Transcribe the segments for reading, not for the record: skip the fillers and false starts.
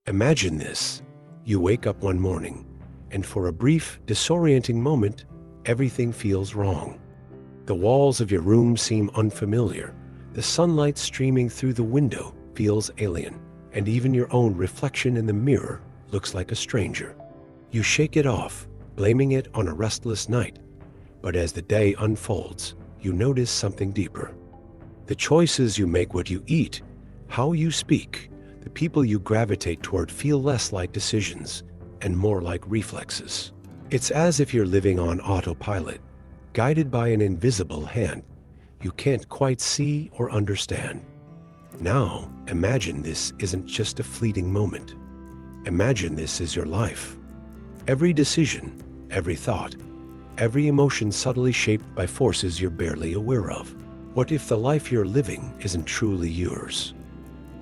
Imagine this. You wake up one morning, and for a brief, disorienting moment, everything feels wrong. The walls of your room seem unfamiliar. The sunlight streaming through the window feels alien, and even your own reflection in the mirror looks like a stranger. You shake it off, blaming it on a restless night. But as the day unfolds, you notice something deeper. The choices you make, what you eat, how you speak, the people you gravitate toward feel less like decisions and more like reflexes. It's as if you're living on autopilot, guided by an invisible hand you can't quite see or understand. Now, imagine this isn't just a fleeting moment. Imagine this is your life. Every decision, every thought, every emotion subtly shaped by forces you're barely aware of. What if the life you're living isn't truly yours?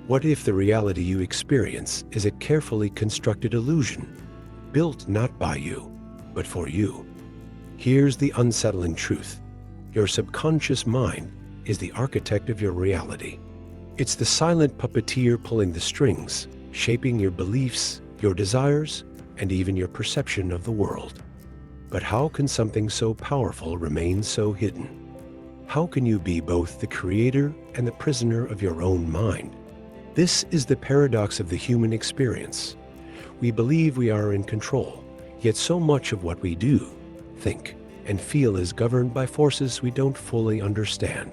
What if the reality you experience is a carefully constructed illusion, built not by you, but for you? Here's the unsettling truth. Your subconscious mind is the architect of your reality. It's the silent puppeteer pulling the strings, shaping your beliefs, your desires, and even your perception of the world. But how can something so powerful remain so hidden? How can you be both the creator and the prisoner of your own mind? This is the paradox of the human experience. We believe we are in control, yet so much of what we do, think, and feel is governed by forces we don't fully understand.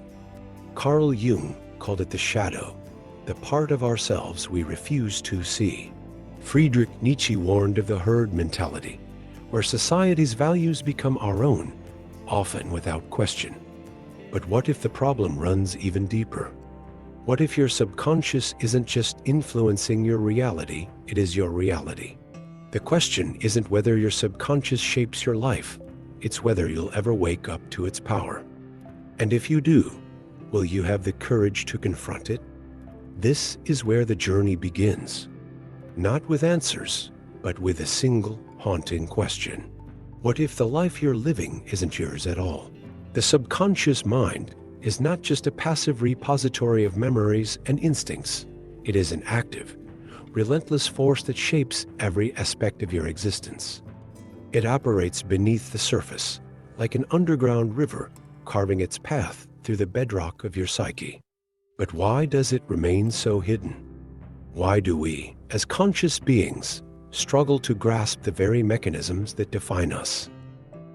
Carl Jung called it the shadow, the part of ourselves we refuse to see. Friedrich Nietzsche warned of the herd mentality, where society's values become our own, often without question. But what if the problem runs even deeper? What if your subconscious isn't just influencing your reality, it is your reality? The question isn't whether your subconscious shapes your life, it's whether you'll ever wake up to its power. And if you do, will you have the courage to confront it? This is where the journey begins. Not with answers, but with a single, haunting question. What if the life you're living isn't yours at all? The subconscious mind is not just a passive repository of memories and instincts. It is an active, relentless force that shapes every aspect of your existence. It operates beneath the surface, like an underground river carving its path through the bedrock of your psyche. But why does it remain so hidden? Why do we, as conscious beings, struggle to grasp the very mechanisms that define us?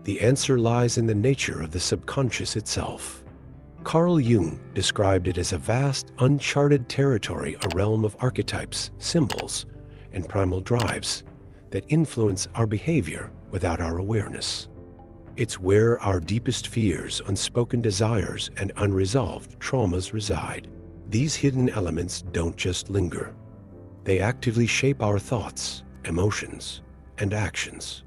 The answer lies in the nature of the subconscious itself. Carl Jung described it as a vast, uncharted territory, a realm of archetypes, symbols, and primal drives that influence our behavior without our awareness. It's where our deepest fears, unspoken desires, and unresolved traumas reside. These hidden elements don't just linger. They actively shape our thoughts, emotions, and actions.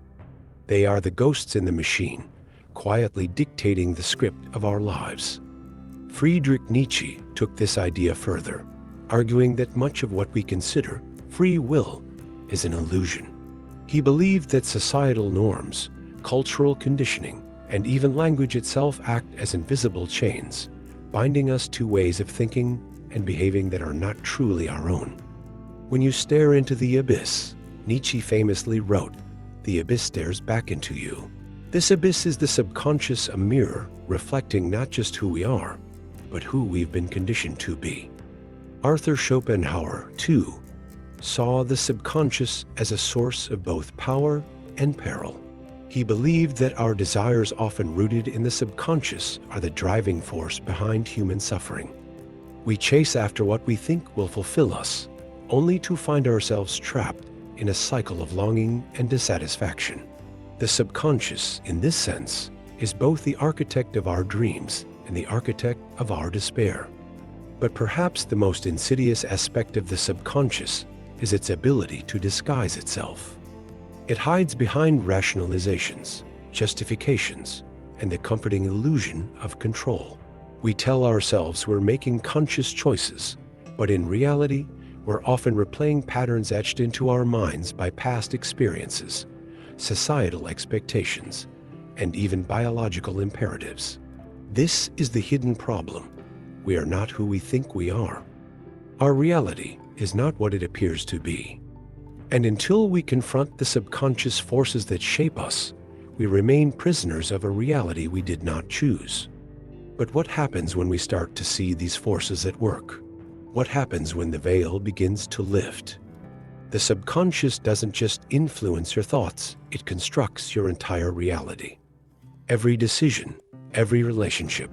They are the ghosts in the machine, quietly dictating the script of our lives. Friedrich Nietzsche took this idea further, arguing that much of what we consider free will is an illusion. He believed that societal norms, cultural conditioning, and even language itself act as invisible chains, binding us to ways of thinking and behaving that are not truly our own. When you stare into the abyss, Nietzsche famously wrote, "The abyss stares back into you." This abyss is the subconscious, a mirror reflecting not just who we are, but who we've been conditioned to be. Arthur Schopenhauer, too, saw the subconscious as a source of both power and peril. He believed that our desires, often rooted in the subconscious, are the driving force behind human suffering. We chase after what we think will fulfill us, only to find ourselves trapped in a cycle of longing and dissatisfaction. The subconscious, in this sense, is both the architect of our dreams and the architect of our despair. But perhaps the most insidious aspect of the subconscious is its ability to disguise itself. It hides behind rationalizations, justifications, and the comforting illusion of control. We tell ourselves we're making conscious choices, but in reality, we're often replaying patterns etched into our minds by past experiences, societal expectations, and even biological imperatives. This is the hidden problem. We are not who we think we are. Our reality is not what it appears to be. And until we confront the subconscious forces that shape us, we remain prisoners of a reality we did not choose. But what happens when we start to see these forces at work? What happens when the veil begins to lift? The subconscious doesn't just influence your thoughts, it constructs your entire reality. Every decision, every relationship,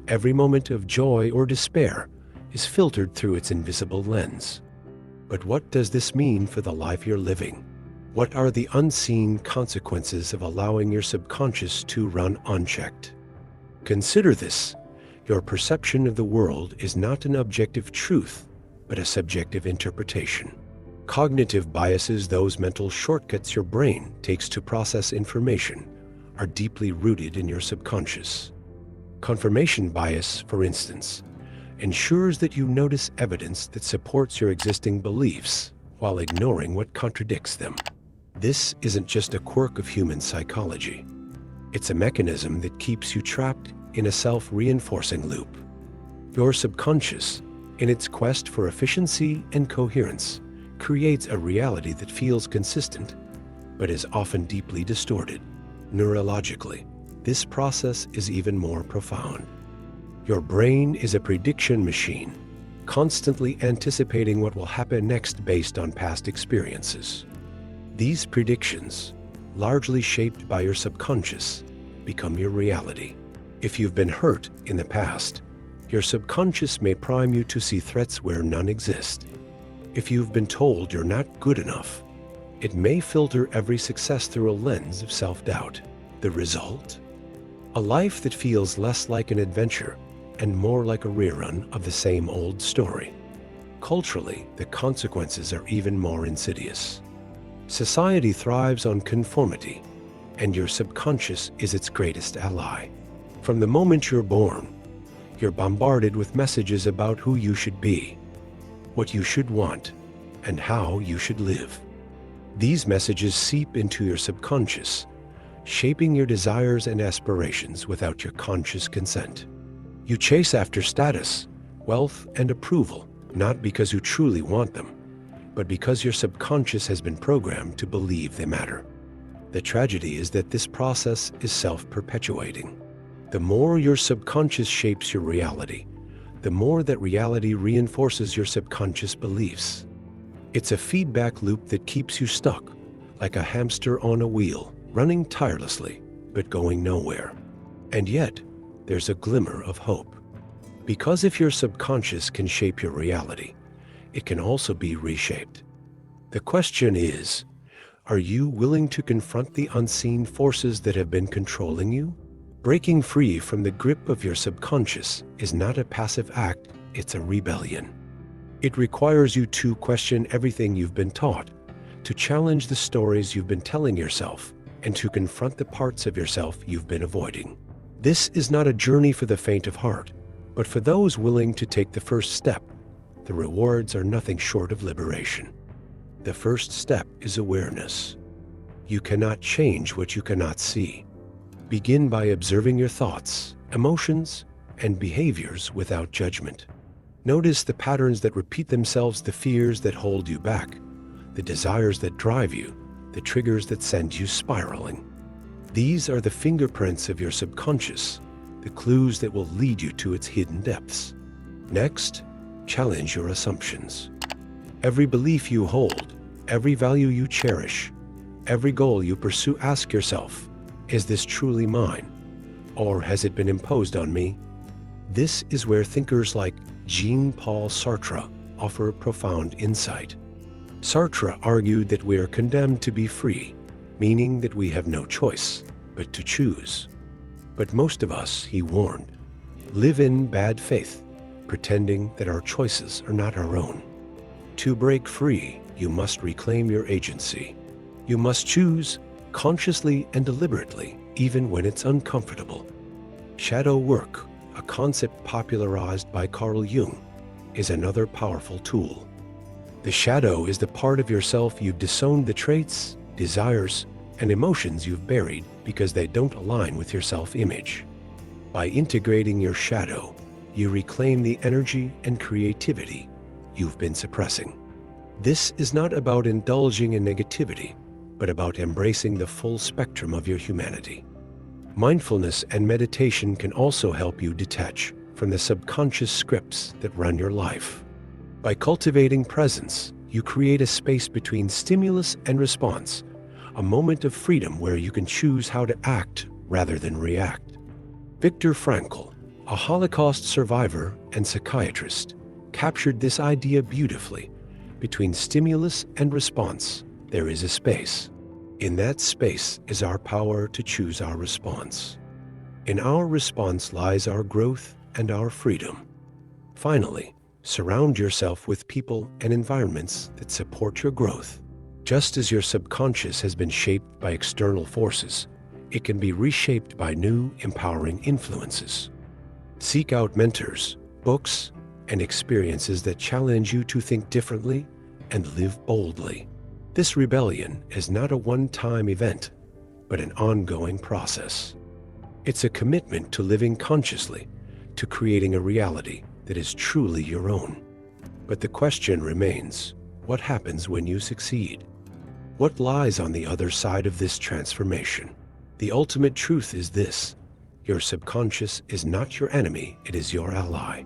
every moment of joy or despair is filtered through its invisible lens. But what does this mean for the life you're living? What are the unseen consequences of allowing your subconscious to run unchecked? Consider this. Your perception of the world is not an objective truth, but a subjective interpretation. Cognitive biases, those mental shortcuts your brain takes to process information, are deeply rooted in your subconscious. Confirmation bias, for instance, ensures that you notice evidence that supports your existing beliefs while ignoring what contradicts them. This isn't just a quirk of human psychology. It's a mechanism that keeps you trapped in a self-reinforcing loop. Your subconscious, in its quest for efficiency and coherence, creates a reality that feels consistent, but is often deeply distorted. Neurologically, this process is even more profound. Your brain is a prediction machine, constantly anticipating what will happen next based on past experiences. These predictions, largely shaped by your subconscious, become your reality. If you've been hurt in the past, your subconscious may prime you to see threats where none exist. If you've been told you're not good enough, it may filter every success through a lens of self-doubt. The result? A life that feels less like an adventure and more like a rerun of the same old story. Culturally, the consequences are even more insidious. Society thrives on conformity, and your subconscious is its greatest ally. From the moment you're born, you're bombarded with messages about who you should be, what you should want, and how you should live. These messages seep into your subconscious, shaping your desires and aspirations without your conscious consent. You chase after status, wealth, and approval, not because you truly want them, but because your subconscious has been programmed to believe they matter. The tragedy is that this process is self-perpetuating. The more your subconscious shapes your reality, the more that reality reinforces your subconscious beliefs. It's a feedback loop that keeps you stuck, like a hamster on a wheel, running tirelessly, but going nowhere. And yet, there's a glimmer of hope. Because if your subconscious can shape your reality, it can also be reshaped. The question is, are you willing to confront the unseen forces that have been controlling you? Breaking free from the grip of your subconscious is not a passive act, it's a rebellion. It requires you to question everything you've been taught, to challenge the stories you've been telling yourself, and to confront the parts of yourself you've been avoiding. This is not a journey for the faint of heart, but for those willing to take the first step. The rewards are nothing short of liberation. The first step is awareness. You cannot change what you cannot see. Begin by observing your thoughts, emotions, and behaviors without judgment. Notice the patterns that repeat themselves, the fears that hold you back, the desires that drive you, the triggers that send you spiraling. These are the fingerprints of your subconscious, the clues that will lead you to its hidden depths. Next, challenge your assumptions. Every belief you hold, every value you cherish, every goal you pursue, ask yourself, is this truly mine, or has it been imposed on me? This is where thinkers like Jean-Paul Sartre offer profound insight. Sartre argued that we are condemned to be free, meaning that we have no choice but to choose. But most of us, he warned, live in bad faith, pretending that our choices are not our own. To break free, you must reclaim your agency. You must choose consciously and deliberately, even when it's uncomfortable. Shadow work, a concept popularized by Carl Jung, is another powerful tool. The shadow is the part of yourself you've disowned, the traits, desires, and emotions you've buried because they don't align with your self-image. By integrating your shadow, you reclaim the energy and creativity you've been suppressing. This is not about indulging in negativity, but about embracing the full spectrum of your humanity. Mindfulness and meditation can also help you detach from the subconscious scripts that run your life. By cultivating presence, you create a space between stimulus and response, a moment of freedom where you can choose how to act rather than react. Viktor Frankl, a Holocaust survivor and psychiatrist, captured this idea beautifully. Between stimulus and response, there is a space. In that space is our power to choose our response. In our response lies our growth and our freedom. Finally, surround yourself with people and environments that support your growth. Just as your subconscious has been shaped by external forces, it can be reshaped by new, empowering influences. Seek out mentors, books, and experiences that challenge you to think differently and live boldly. This rebellion is not a one-time event, but an ongoing process. It's a commitment to living consciously, to creating a reality that is truly your own. But the question remains, what happens when you succeed? What lies on the other side of this transformation? The ultimate truth is this: your subconscious is not your enemy, it is your ally.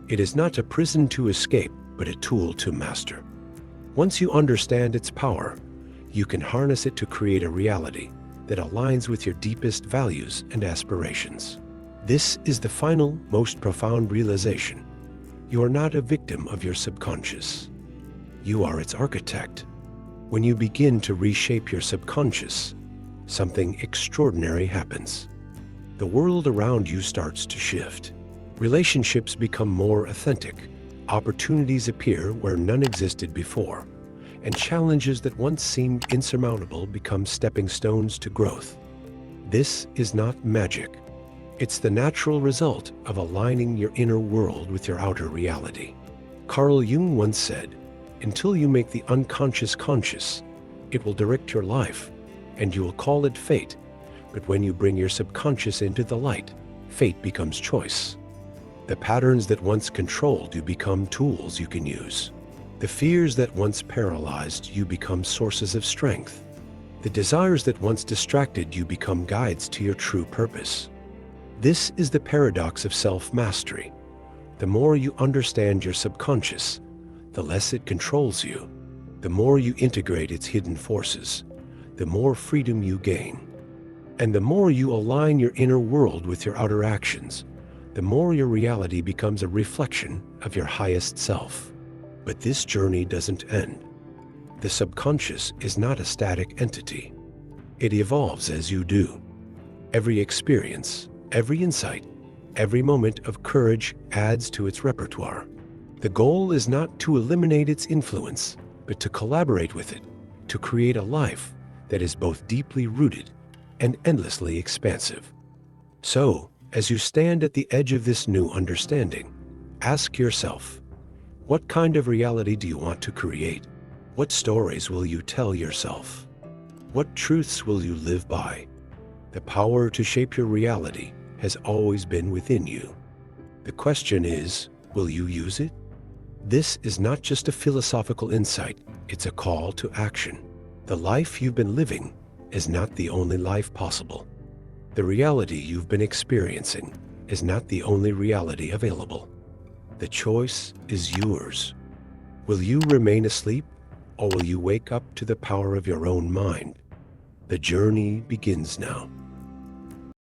It is not a prison to escape, but a tool to master. Once you understand its power, you can harness it to create a reality that aligns with your deepest values and aspirations. This is the final, most profound realization. You are not a victim of your subconscious. You are its architect. When you begin to reshape your subconscious, something extraordinary happens. The world around you starts to shift. Relationships become more authentic. Opportunities appear where none existed before, and challenges that once seemed insurmountable become stepping stones to growth. This is not magic. It's the natural result of aligning your inner world with your outer reality. Carl Jung once said, "Until you make the unconscious conscious, it will direct your life, and you will call it fate. But when you bring your subconscious into the light, fate becomes choice." The patterns that once controlled you become tools you can use. The fears that once paralyzed you become sources of strength. The desires that once distracted you become guides to your true purpose. This is the paradox of self-mastery. The more you understand your subconscious, the less it controls you. The more you integrate its hidden forces, the more freedom you gain. And the more you align your inner world with your outer actions, the more your reality becomes a reflection of your highest self. But this journey doesn't end. The subconscious is not a static entity. It evolves as you do. Every experience, every insight, every moment of courage adds to its repertoire. The goal is not to eliminate its influence, but to collaborate with it, to create a life that is both deeply rooted and endlessly expansive. So, as you stand at the edge of this new understanding, ask yourself, what kind of reality do you want to create? What stories will you tell yourself? What truths will you live by? The power to shape your reality has always been within you. The question is, will you use it? This is not just a philosophical insight, it's a call to action. The life you've been living is not the only life possible. The reality you've been experiencing is not the only reality available. The choice is yours. Will you remain asleep, or will you wake up to the power of your own mind? The journey begins now.